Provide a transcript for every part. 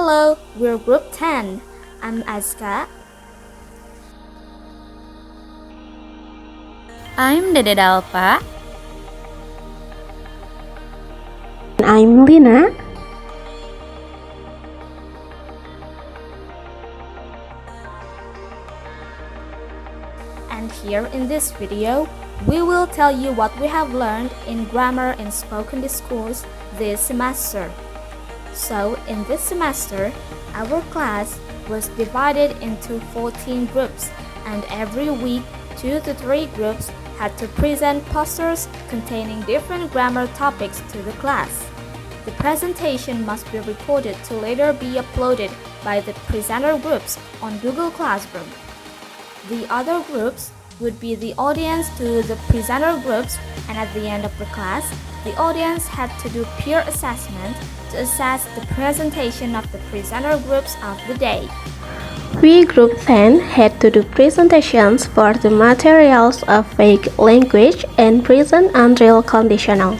Hello, we're Group 10. I'm Azka. I'm Dede Dalpa. I'm Lina. And here in this video, we will tell you what we have learned in grammar and spoken discourse this semester. So, in this semester, our class was divided into 14 groups, and every week, 2 to 3 groups had to present posters containing different grammar topics to the class. The presentation must be recorded to later be uploaded by the presenter groups on Google Classroom. The other groups would be the audience to the presenter groups, and at the end of the class, the audience had to do peer assessment to assess the presentation of the presenter groups of the day. We Group 10 had to do presentations for the materials of fake language and present and real conditional.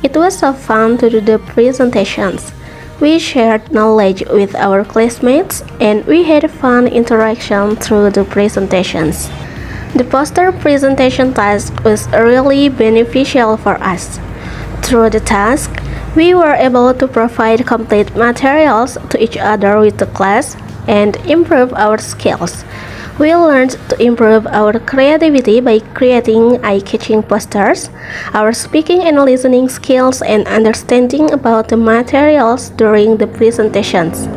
It was so fun to do the presentations. We shared knowledge with our classmates and we had fun interaction through the presentations. The poster presentation task was really beneficial for us. Through the task, we were able to provide complete materials to each other with the class and improve our skills. We learned to improve our creativity by creating eye-catching posters, our speaking and listening skills, and understanding about the materials during the presentations.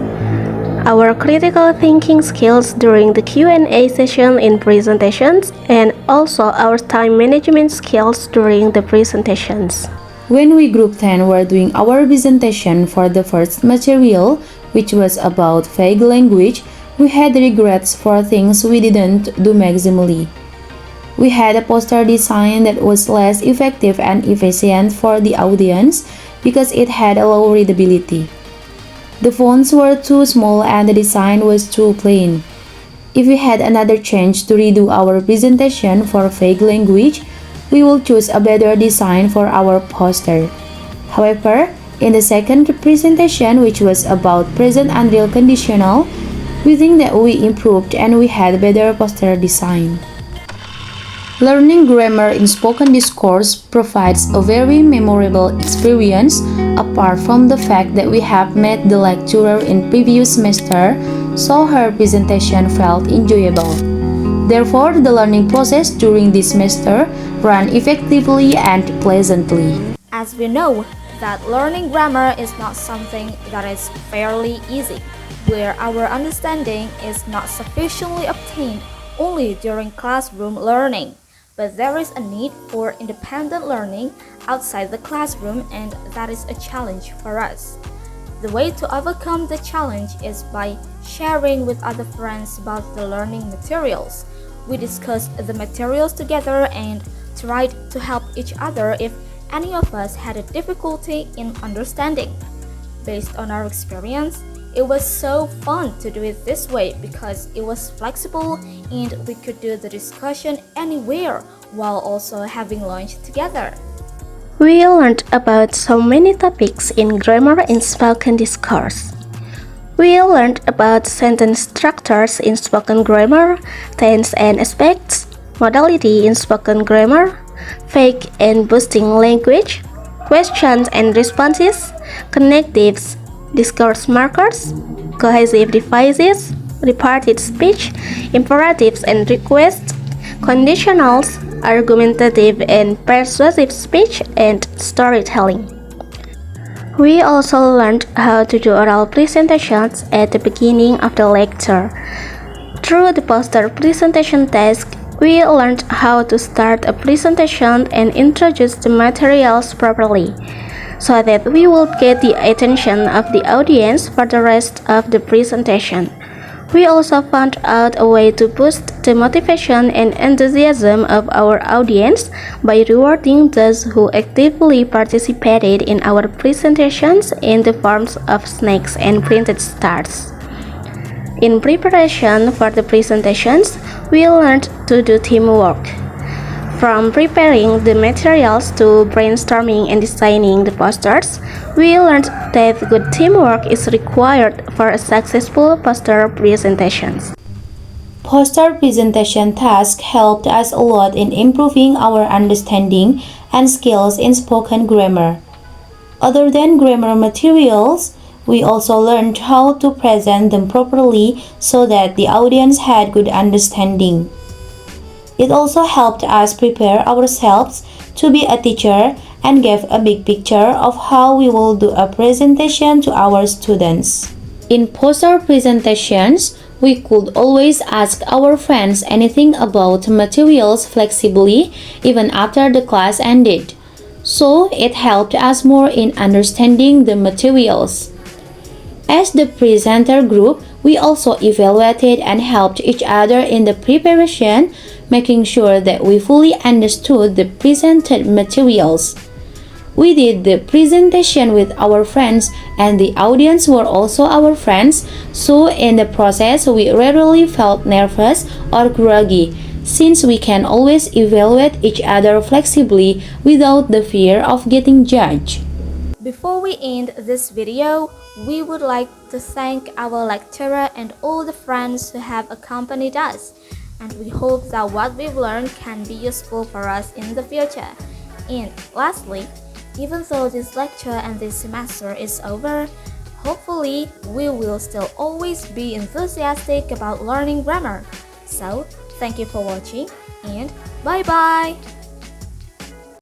Our critical thinking skills during the Q&A session in presentations, and also our time management skills during the presentations. When we Group 10 were doing our presentation for the first material, which was about fake language, we had regrets for things we didn't do maximally. We had a poster design that was less effective and efficient for the audience because it had a low readability. The fonts were too small and the design was too plain. If we had another chance to redo our presentation for fake language, we will choose a better design for our poster. However, in the second presentation, which was about present and real conditional, we think that we improved and we had better poster design. Learning grammar in spoken discourse provides a very memorable experience apart from the fact that we have met the lecturer in previous semester, so her presentation felt enjoyable. Therefore, the learning process during this semester ran effectively and pleasantly. As we know that learning grammar is not something that is fairly easy, where our understanding is not sufficiently obtained only during classroom learning, but there is a need for independent learning outside the classroom, and that is a challenge for us. The way to overcome the challenge is by sharing with other friends about the learning materials. We discussed the materials together and tried to help each other if any of us had a difficulty in understanding. Based on our experience, it was so fun to do it this way because it was flexible and we could do the discussion anywhere while also having lunch together. We learned about so many topics in grammar and spoken discourse. We learned about sentence structures in spoken grammar, tense and aspects, modality in spoken grammar, fake and boosting language, questions and responses, connectives, discourse markers, cohesive devices, reparted speech, imperatives and requests, conditionals, argumentative and persuasive speech, and storytelling. We also learned how to do oral presentations at the beginning of the lecture. Through the poster presentation task, we learned how to start a presentation and introduce the materials properly, so that we will get the attention of the audience for the rest of the presentation. We also found out a way to boost the motivation and enthusiasm of our audience by rewarding those who actively participated in our presentations in the forms of snacks and printed stars. In preparation for the presentations, we learned to do teamwork. From preparing the materials to brainstorming and designing the posters, We learned that good teamwork is required for a successful poster presentations. Poster presentation tasks helped us a lot in improving our understanding and skills in spoken grammar. Other than grammar materials, we also learned how to present them properly so that the audience had good understanding. It also helped us prepare ourselves to be a teacher and gave a big picture of how we will do a presentation to our students. In poster presentations, we could always ask our friends anything about materials flexibly even after the class ended. So it helped us more in understanding the materials. As the presenter group, we also evaluated and helped each other in the preparation, making sure that we fully understood the presented materials. We did the presentation with our friends, and the audience were also our friends, so in the process we rarely felt nervous or groggy, since we can always evaluate each other flexibly without the fear of getting judged. Before we end this video, we would like to thank our lecturer and all the friends who have accompanied us, and we hope that what we've learned can be useful for us in the future. And lastly, even though this lecture and this semester is over, hopefully we will still always be enthusiastic about learning grammar. So, thank you for watching and bye-bye!